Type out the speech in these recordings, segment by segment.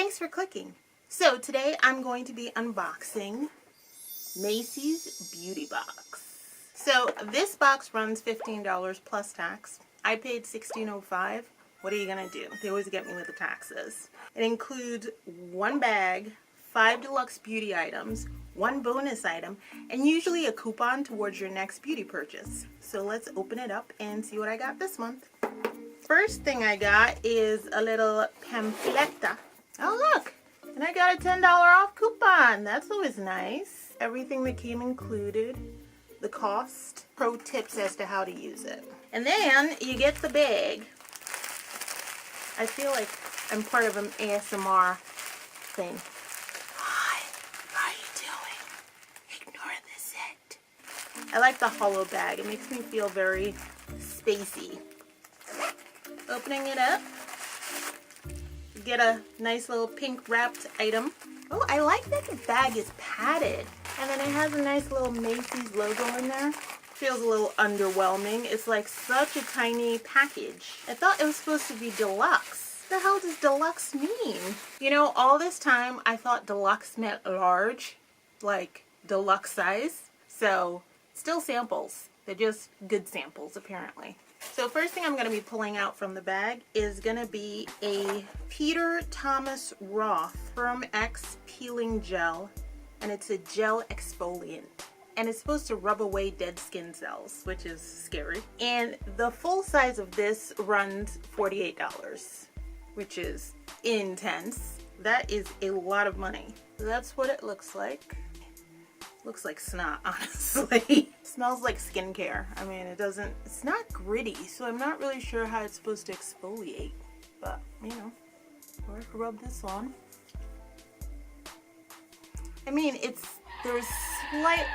thanks for clicking. So today I'm going to be unboxing Macy's Beauty Box. So this box runs $15 plus tax. I paid $16.05. What are you gonna do? They always get me with the taxes. It includes one bag, 5 deluxe beauty items, 1 bonus item, and usually a coupon towards your next beauty purchase. So let's open it up and see what I got this month. First thing I got is a little pamphlet. Oh look, and I got a $10 off coupon. That's always nice. Everything that came included, the cost, pro tips as to how to use it. And then you get the bag. I feel like I'm part of an ASMR thing. Hi, how are you doing? Ignore the set. I like the hollow bag. It makes me feel very spacey. Opening it up, you get a nice little pink wrapped item. Oh, I like that the bag is padded. And then it has a nice little Macy's logo in there. Feels a little underwhelming. It's like such a tiny package. I thought it was supposed to be deluxe. What the hell does deluxe mean? You know, all this time I thought deluxe meant large, like deluxe size. So still samples. They're just good samples apparently. So first thing I'm going to be pulling out from the bag is going to be a Peter Thomas Roth Firm X Peeling Gel. And it's a gel exfoliant. And it's supposed to rub away dead skin cells, which is scary. And the full size of this runs $48, which is intense. That is a lot of money. So that's what it looks like. Looks like snot, honestly. Smells like skincare. I mean, it's not gritty, so I'm not really sure how it's supposed to exfoliate. But, you know, or I could rub this on. I mean, there's slight...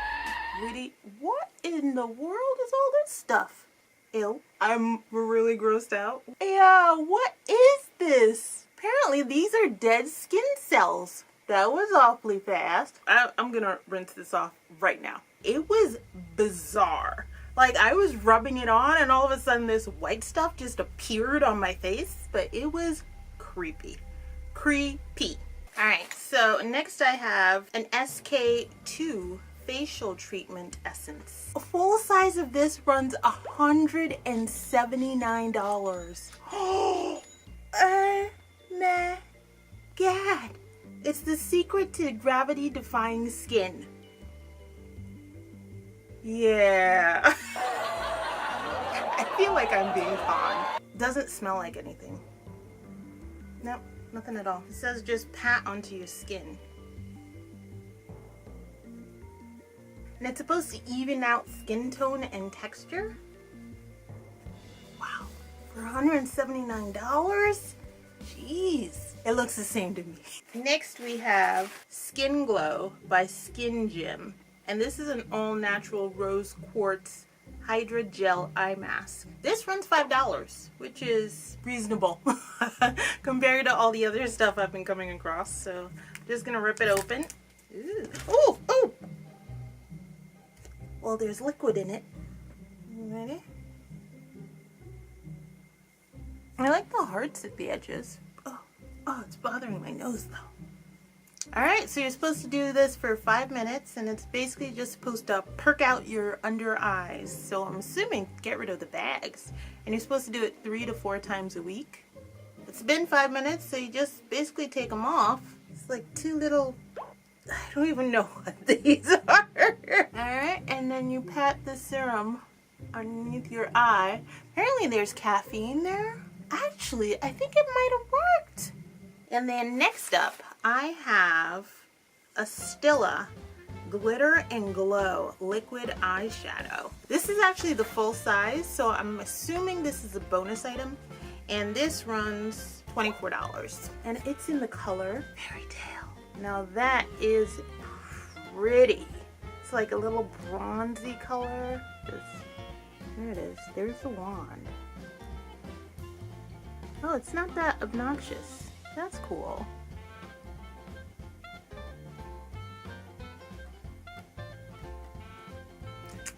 What in the world is all this stuff? Ew, I'm really grossed out. Yeah, what is this? Apparently these are dead skin cells. That was awfully fast. I'm gonna rinse this off right now. It was bizarre. Like I was rubbing it on and all of a sudden this white stuff just appeared on my face, but it was creepy. Creepy. Alright, so next I have an SK2 Facial Treatment Essence. A full size of this runs $179. Oh my god. It's the secret to gravity defying skin. Yeah. I feel like I'm being conned. Doesn't smell like anything. Nope, nothing at all. It says just pat onto your skin. And it's supposed to even out skin tone and texture. Wow, for $179? Jeez, it looks the same to me. Next we have Skin Glow by Skin Gym. And this is an all-natural rose quartz Hydra Gel Eye Mask. This runs $5, which is reasonable compared to all the other stuff I've been coming across. So I'm just gonna rip it open. Ooh. Ooh, ooh. Well, there's liquid in it. Ready? I like the hearts at the edges. Oh, it's bothering my nose though. Alright, so you're supposed to do this for 5 minutes and it's basically just supposed to perk out your under eyes. So I'm assuming get rid of the bags. And you're supposed to do it 3 to 4 times a week. It's been 5 minutes, so you just basically take them off. It's like 2 little... I don't even know what these are. Alright, and then you pat the serum underneath your eye. Apparently there's caffeine there. Actually, I think it might have worked. And then next up, I have a Stila Glitter and Glow Liquid Eyeshadow. This is actually the full size, so I'm assuming this is a bonus item. And this runs $24. And it's in the color Fairy Tale. Now that is pretty. It's like a little bronzy color. There it is. There's the wand. Oh, it's not that obnoxious. That's cool.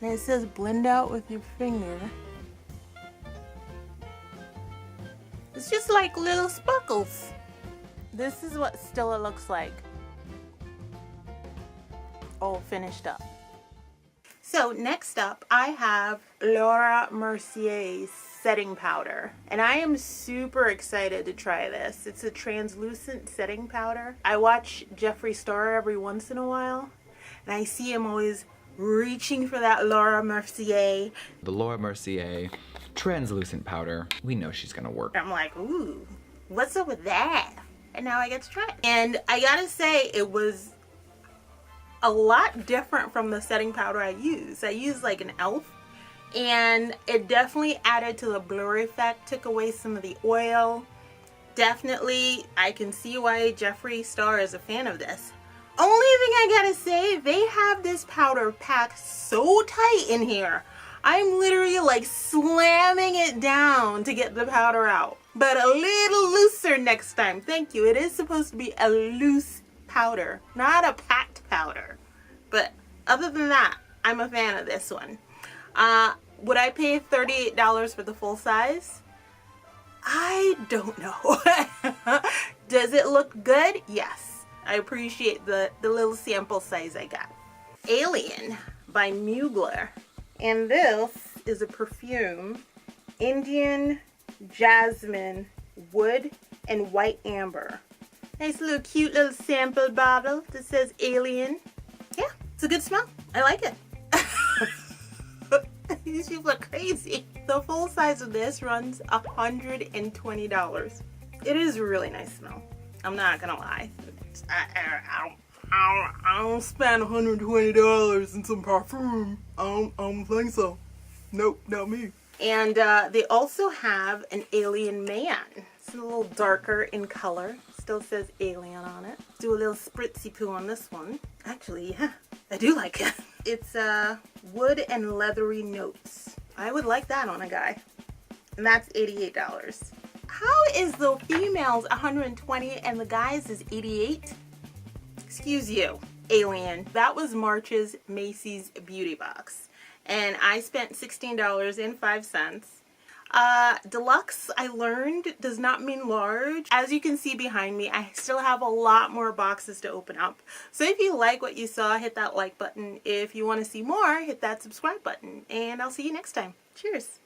And it says blend out with your finger. It's just like little sparkles. This is what Stila looks like. All finished up. So next up, I have Laura Mercier's setting powder. And I am super excited to try this. It's a translucent setting powder. I watch Jeffree Star every once in a while. And I see him always reaching for that Laura Mercier. The Laura Mercier translucent powder. We know she's gonna work. I'm like, ooh, what's up with that? And now I get to try it. And I gotta say, it was a lot different from the setting powder I use. I use like an e.l.f. and it definitely added to the blur effect, took away some of the oil. Definitely, I can see why Jeffree Star is a fan of this. Only thing I gotta say, they have this powder packed so tight in here. I'm literally like slamming it down to get the powder out. But a little looser next time. Thank you. It is supposed to be a loose powder, not a packed powder. But other than that, I'm a fan of this one. Would I pay $38 for the full size? I don't know. Does it look good? Yes. I appreciate the little sample size I got. Alien by Mugler. And this is a perfume. Indian jasmine, wood, and white amber. Nice little cute little sample bottle that says Alien. Yeah, it's a good smell. I like it. These people are crazy. The full size of this runs $120. It is a really nice smell. I'm not gonna lie. I don't spend $120 in some perfume. I don't think so. Nope, not me. And they also have an Alien Man. It's a little darker in color. Still says Alien on it. Do a little spritzy poo on this one. Actually, yeah, I do like it. It's wood and leathery notes. I would like that on a guy. And that's $88. How is the females $120 and the guys is $88? Excuse you, Alien. That was March's Macy's beauty box. And I spent $16.05. Deluxe, I learned, does not mean large. As you can see behind me, I still have a lot more boxes to open up. So if you like what you saw, hit that like button. If you want to see more, hit that subscribe button. And I'll see you next time. Cheers.